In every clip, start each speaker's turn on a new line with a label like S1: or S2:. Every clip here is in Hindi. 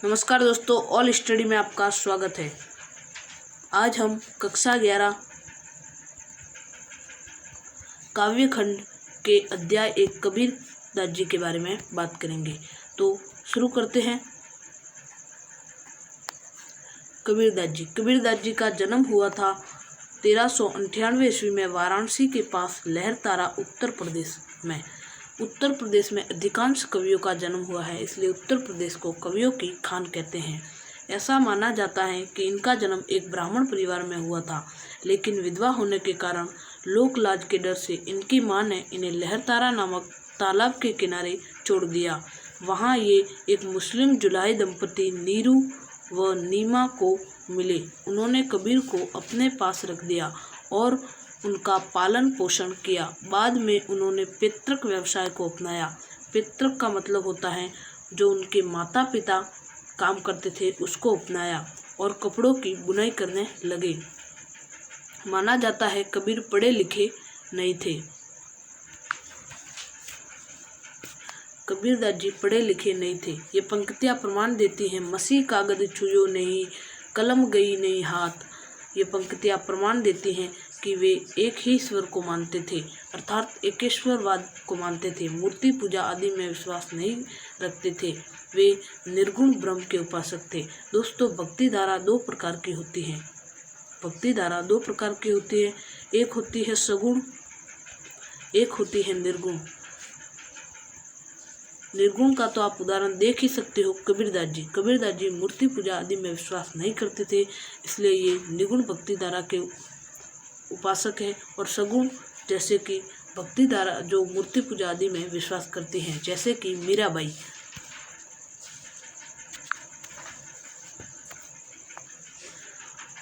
S1: नमस्कार दोस्तों, ऑल स्टडी में आपका स्वागत है। आज हम कक्षा 11 काव्य खंड के अध्याय 1 कबीर दास जी के बारे में बात करेंगे। तो शुरू करते हैं। कबीर दास जी का जन्म हुआ था 1398 ईस्वी में वाराणसी के पास लहरतारा उत्तर प्रदेश में। उत्तर प्रदेश में अधिकांश कवियों का जन्म हुआ है, इसलिए उत्तर प्रदेश को कवियों की खान कहते हैं। ऐसा माना जाता है कि इनका जन्म एक ब्राह्मण परिवार में हुआ था, लेकिन विधवा होने के कारण लोक लाज के डर से इनकी मां ने इन्हें लहरतारा नामक तालाब के किनारे छोड़ दिया। वहां ये एक मुस्लिम जुलाही दंपति नीरू व नीमा को मिले। उन्होंने कबीर को अपने पास रख दिया और उनका पालन पोषण किया। बाद में उन्होंने पितृक व्यवसाय को अपनाया। पितृक का मतलब होता है जो उनके माता पिता काम करते थे उसको अपनाया और कपड़ों की बुनाई करने लगे। माना जाता है कबीर पढ़े लिखे नहीं थे। कबीर दास जी पढ़े लिखे नहीं थे। ये पंक्तियां प्रमाण देती हैं, मसीह कागज छुयो नहीं, कलम गई नहीं हाथ। ये पंक्तियां प्रमाण देती हैं कि वे एक ही ईश्वर को मानते थे, अर्थात एकेश्वरवाद को मानते थे। मूर्ति पूजा आदि में विश्वास नहीं रखते थे। वे निर्गुण ब्रह्म के उपासक थे। दोस्तों, भक्ति धारा दो प्रकार की होती है। एक होती है सगुण, एक होती है निर्गुण। निर्गुण का तो आप उदाहरण देख ही सकते हो, कबीर दास जी मूर्ति पूजा आदि में विश्वास नहीं करते थे, इसलिए ये निगुण भक्ति धारा के उपासक है। और सगुण जैसे कि भक्ति धारा जो मूर्ति पूजा आदि में विश्वास करती हैं, जैसे कि मीराबाई।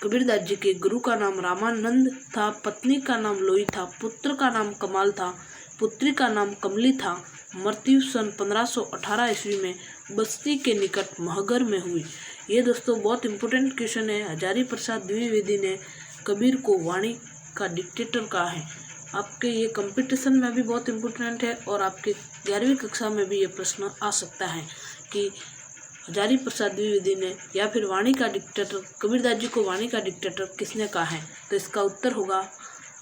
S1: कबीर दास जी के गुरु का नाम रामानंद था, पत्नी का नाम लोई था, पुत्र का नाम कमाल था, पुत्री का नाम कमली था। मृत्यु सन 1518 ईस्वी में बस्ती के निकट महगर में हुई। ये दोस्तों बहुत इंपॉर्टेंट क्वेश्चन है। हजारी प्रसाद द्विवेदी ने कबीर को वाणी का डिक्टेटर कहा है। आपके ये कंपटीशन में भी बहुत इम्पोर्टेंट है और आपके 11वीं कक्षा में भी ये प्रश्न आ सकता है कि हजारी प्रसाद द्विवेदी ने या फिर वाणी का डिक्टेटर, कबीर दास जी को वाणी का डिक्टेटर किसने कहा है? तो इसका उत्तर होगा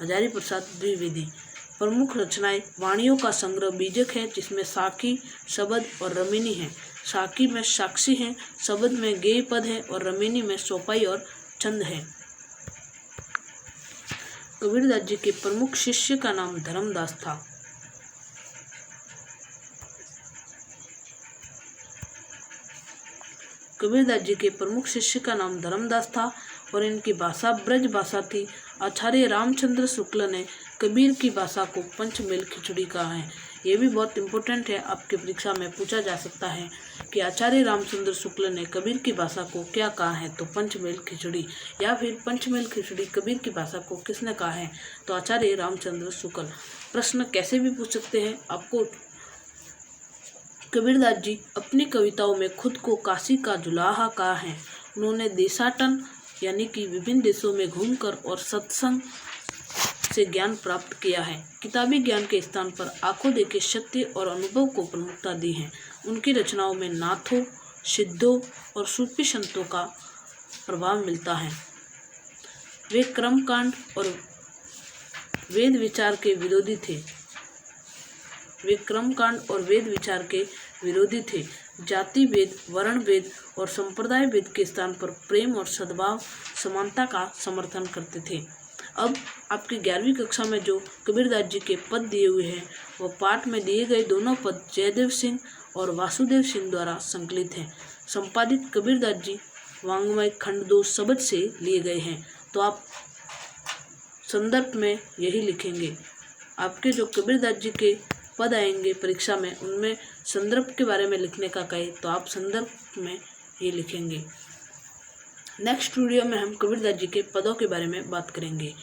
S1: हजारी प्रसाद द्विवेदी। प्रमुख रचनाएं वाणियों का संग्रह बीजक है, जिसमें साखी, शबद और रमिनी है। साखी में साक्षी है, शबद में गेय पद है और रमिनी में सोपाई और छंद है। कबीर दास जी के प्रमुख शिष्य का नाम धर्मदास था। कबीर दास जी के प्रमुख शिष्य का नाम धर्मदास था और इनकी भाषा ब्रज भाषा थी। आचार्य रामचंद्र शुक्ल ने कबीर की भाषा को पंचमेल खिचड़ी कहा है। ये भी बहुत इम्पोर्टेंट है, आपके परीक्षा में पूछा जा सकता है कि आचार्य रामचंद्र शुक्ल ने कबीर की भाषा को क्या कहा है? तो पंचमेल खिचड़ी। या फिर पंचमेल खिचड़ी कबीर की भाषा को किसने कहा है? तो आचार्य रामचंद्र शुक्ल। प्रश्न कैसे भी पूछ सकते हैं आपको। कबीर दास जी अपनी कविताओं में खुद को काशी का जुलाहा कहा है। उन्होंने देशाटन यानी कि विभिन्न देशों में घूमकर और सत्संग से ज्ञान प्राप्त किया है। किताबी ज्ञान के स्थान पर आंखों देखे सत्य और अनुभव को प्रमुखता दी है। उनकी रचनाओं में नाथों, सिद्धों और सूफी संतों का प्रभाव मिलता है। वे कर्मकांड और वेद विचार के विरोधी थे। जाति भेद, वर्ण भेद और संप्रदाय भेद के स्थान पर प्रेम और सद्भाव, समानता का समर्थन करते थे। अब आपकी 11वीं कक्षा में जो कबीर दास जी के पद दिए हुए हैं, वो पाठ में दिए गए दोनों पद जयदेव सिंह और वासुदेव सिंह द्वारा संकलित हैं। संपादित कबीर दास जी वाङ्मय खंड 2 शब्द से लिए गए हैं। तो आप संदर्भ में यही लिखेंगे। आपके जो कबीर दास जी के पद आएंगे परीक्षा में, उनमें संदर्भ के बारे में लिखने का कहे तो आप संदर्भ में ये लिखेंगे। नेक्स्ट वीडियो में हम कबीर दास जी के पदों के बारे में बात करेंगे।